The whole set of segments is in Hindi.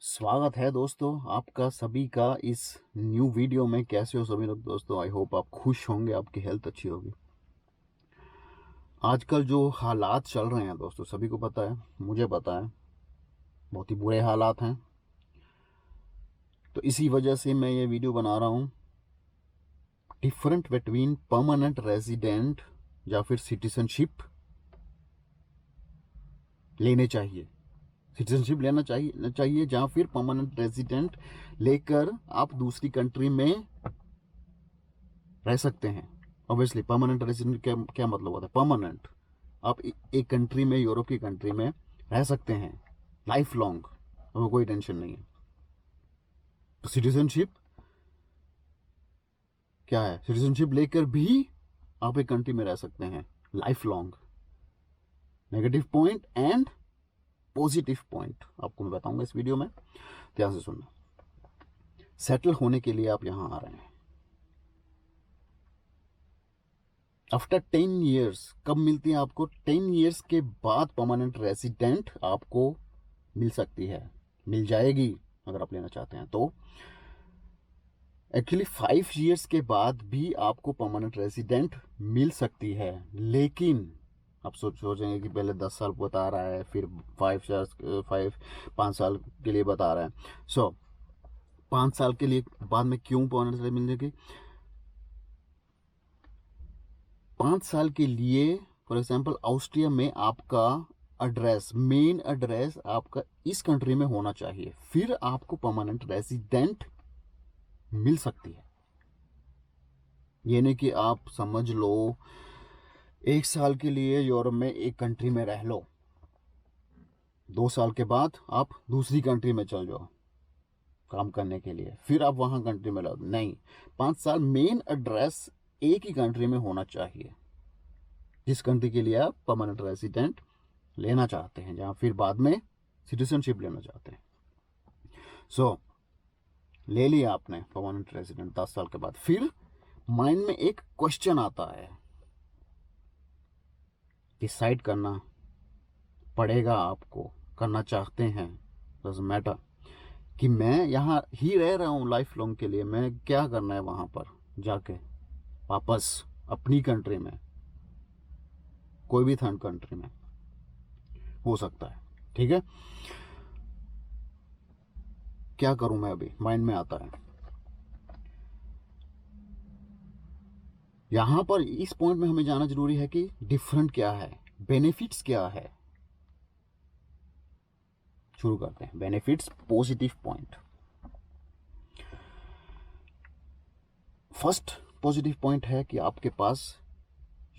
स्वागत है दोस्तों आपका सभी का इस न्यू वीडियो में। कैसे हो सभी लोग दोस्तों? आई होप आप खुश होंगे, आपकी हेल्थ अच्छी होगी। आजकल जो हालात चल रहे हैं दोस्तों, सभी को पता है, मुझे पता है, बहुत ही बुरे हालात हैं। तो इसी वजह से मैं ये वीडियो बना रहा हूँ। डिफरेंट बिटवीन परमानेंट रेजिडेंट या फिर सिटीजनशिप लेने चाहिए, सिटीजनशिप लेना चाहिए या फिर परमानेंट रेजिडेंट लेकर आप दूसरी कंट्री में रह सकते हैं। ऑब्वियसली परमानेंट रेजिडेंट क्या क्या मतलब होता है? परमानेंट आप एक कंट्री में, यूरोप की कंट्री में रह सकते हैं लाइफ लॉन्ग, हमें कोई टेंशन नहीं है। तो सिटीजनशिप क्या है? सिटीजनशिप लेकर भी आप एक कंट्री में रह सकते हैं life long. Negative point and positive point आपको मैं बताऊंगा इस वीडियो में, ध्यान से सुनना। सेटल होने के लिए आप यहां आ रहे हैं आफ्टर 10 ईयर्स। कब मिलती है आपको? 10 ईयर्स के बाद परमानेंट रेजिडेंट आपको मिल सकती है, मिल जाएगी अगर आप लेना चाहते हैं तो। एक्चुअली 5 ईयर्स के बाद भी आपको परमानेंट रेजिडेंट मिल सकती है, लेकिन आप सोचेंगे कि पहले 10 साल बता रहा है, फिर 5 साल के लिए बता रहा है। सो 5 साल के लिए बाद में क्यों परमानेंट रेजिडेंट मिल जाएगी? 5 साल के लिए फॉर एग्जाम्पल ऑस्ट्रिया में आपका एड्रेस, मेन एड्रेस आपका इस कंट्री में होना चाहिए, फिर आपको परमानेंट रेजिडेंट मिल सकती है। ये नहीं कि आप समझ लो 1 साल के लिए यूरोप में एक कंट्री में रह लो, 2 साल के बाद आप दूसरी कंट्री में चल जाओ काम करने के लिए, फिर आप वहां कंट्री में रहो। नहीं, 5 साल मेन एड्रेस एक ही कंट्री में होना चाहिए जिस कंट्री के लिए आप परमानेंट रेजिडेंट लेना चाहते हैं, जहां फिर बाद में सिटीजनशिप लेना चाहते हैं। सो ले लिया आपने परमानेंट रेजिडेंट 10 साल के बाद, फिर माइंड में एक क्वेश्चन आता है, डिसाइड करना पड़ेगा आपको, करना चाहते हैं, डजंट मैटर कि मैं यहाँ ही रह रहा हूँ लाइफ लॉन्ग के लिए, मैं क्या करना है वहां पर जाके वापस अपनी कंट्री में, कोई भी थर्ड कंट्री में हो सकता है। ठीक है, क्या करूं मैं? अभी माइंड में आता है। यहां पर इस पॉइंट में हमें जाना जरूरी है कि डिफरेंट क्या है, बेनिफिट्स क्या है। शुरू करते हैं benefits, positive point. First positive point है कि आपके पास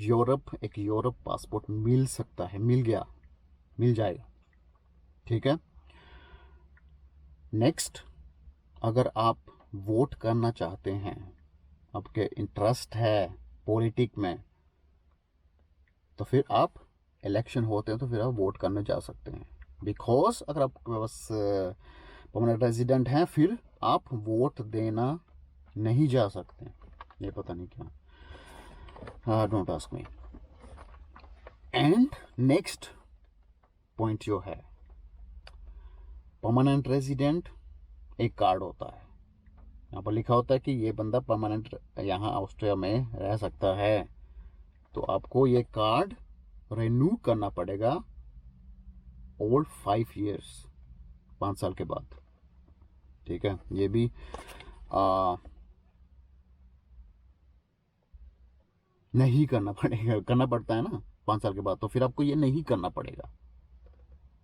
एक यूरोप पासपोर्ट मिल सकता है, मिल गया, मिल जाएगा। ठीक है। नेक्स्ट, अगर आप वोट करना चाहते हैं, आपके इंटरेस्ट है पॉलिटिक में, तो फिर आप इलेक्शन होते हैं तो फिर आप वोट करने जा सकते हैं। बिकॉज अगर आपके पास परमानेंट रेजिडेंट हैं, फिर आप वोट देना नहीं जा सकते। ये पता नहीं क्या, don't ask me. And next point जो है, परमानेंट रेजिडेंट एक कार्ड होता है, यहाँ पर लिखा होता है कि ये बंदा परमानेंट यहाँ ऑस्ट्रिया में रह सकता है, तो आपको ये कार्ड रिन्यू करना पड़ेगा ओल्ड 5 ईयर्स, 5 साल के बाद। ठीक है, ये भी नहीं करना पड़ेगा, करना पड़ता है ना 5 साल के बाद, तो फिर आपको ये नहीं करना पड़ेगा।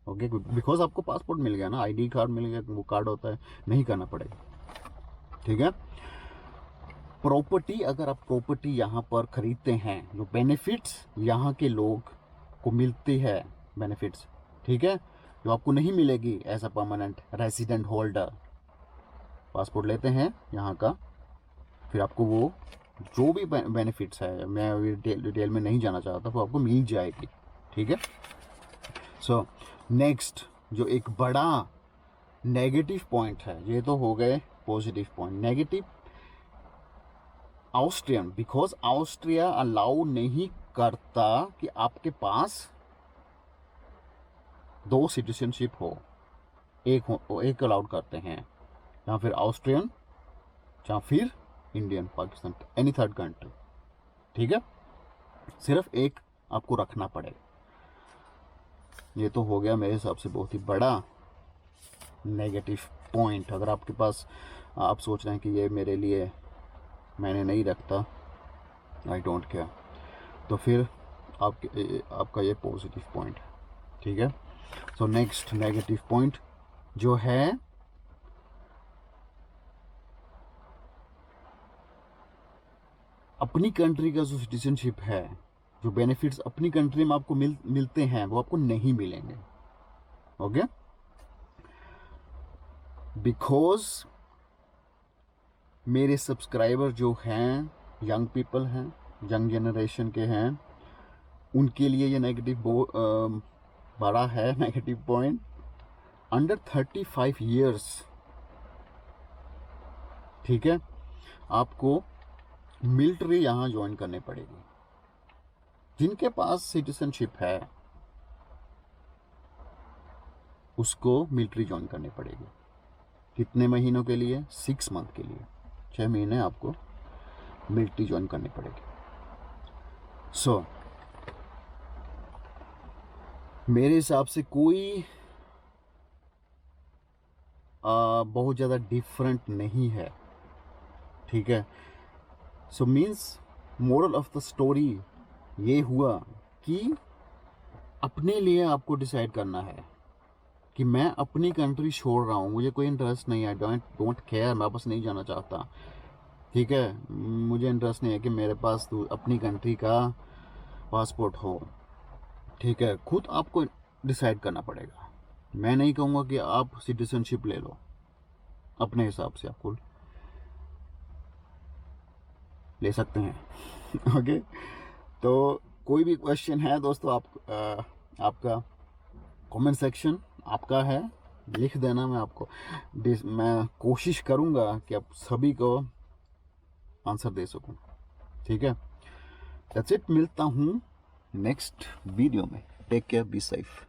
ओके, बिकॉज आपको पासपोर्ट मिल गया ना, आईडी कार्ड मिल गया, वो कार्ड होता है, नहीं करना पड़ेगा। ठीक है। प्रॉपर्टी, अगर आप प्रॉपर्टी यहाँ पर खरीदते हैं, जो बेनिफिट्स यहाँ के लोग को मिलती है, बेनिफिट्स, ठीक है, जो आपको नहीं मिलेगी as a permanent resident holder. Passport लेते हैं यहाँ का, फिर आपको वो जो भी बेनिफिट्स है, मैं डिटेल में नहीं जाना चाहता, वो आपको मिल जाएगी। ठीक है। सो नेक्स्ट जो एक बड़ा नेगेटिव पॉइंट है, ये तो हो गए positive point. Negative, Austrian, because Austria allow नहीं करता कि आपके पास 2 सिटीजनशिप हो। एक अलाउड करते हैं, या फिर ऑस्ट्रियन, या फिर Indian, Pakistan, any third country. ठीक है, सिर्फ एक आपको रखना पड़ेगा। ये तो हो गया मेरे हिसाब से बहुत ही बड़ा नेगेटिव पॉइंट। अगर आपके पास आप सोच रहे हैं कि ये मेरे लिए मैंने नहीं रखता, आई डोंट केयर, तो फिर आपका ये पॉजिटिव पॉइंट है। ठीक है, सो नेक्स्ट नेगेटिव पॉइंट जो है अपनी कंट्री का जो सिटीजनशिप है, जो बेनिफिट्स अपनी कंट्री में आपको मिलते हैं वो आपको नहीं मिलेंगे। ओके, बिकॉज मेरे सब्सक्राइबर जो हैं यंग पीपल हैं, यंग जनरेशन के हैं, उनके लिए ये नेगेटिव बड़ा है नेगेटिव पॉइंट। अंडर 35 ईयर्स, ठीक है, आपको मिलिट्री यहाँ ज्वाइन करनी पड़ेगी। जिनके पास सिटीजनशिप है उसको मिलिट्री ज्वाइन करनी पड़ेगी। कितने महीनों के लिए? 6 मंथ के लिए, 6 महीने आपको मिलिट्री ज्वाइन करनी पड़ेगी। सो मेरे हिसाब से कोई बहुत ज़्यादा डिफरेंट नहीं है। ठीक है, so means moral of the story ये हुआ कि अपने लिए आपको डिसाइड करना है कि मैं अपनी कंट्री छोड़ रहा हूँ, मुझे कोई इंटरेस्ट नहीं है, डोंट केयर, मैं वापस नहीं जाना चाहता। ठीक है, मुझे इंटरेस्ट नहीं है कि मेरे पास तो अपनी कंट्री का पासपोर्ट हो। ठीक है, खुद आपको डिसाइड करना पड़ेगा। मैं नहीं कहूँगा कि आप सिटीजनशिप ले लो, अपने हिसाब से आपको ले सकते हैं। ओके, तो कोई भी क्वेश्चन है दोस्तों, आपका कमेंट सेक्शन आपका है, लिख देना। मैं कोशिश करूँगा कि आप सभी को आंसर दे सकूं। ठीक है, दैट्स इट, मिलता हूँ नेक्स्ट वीडियो में। Take care, be safe.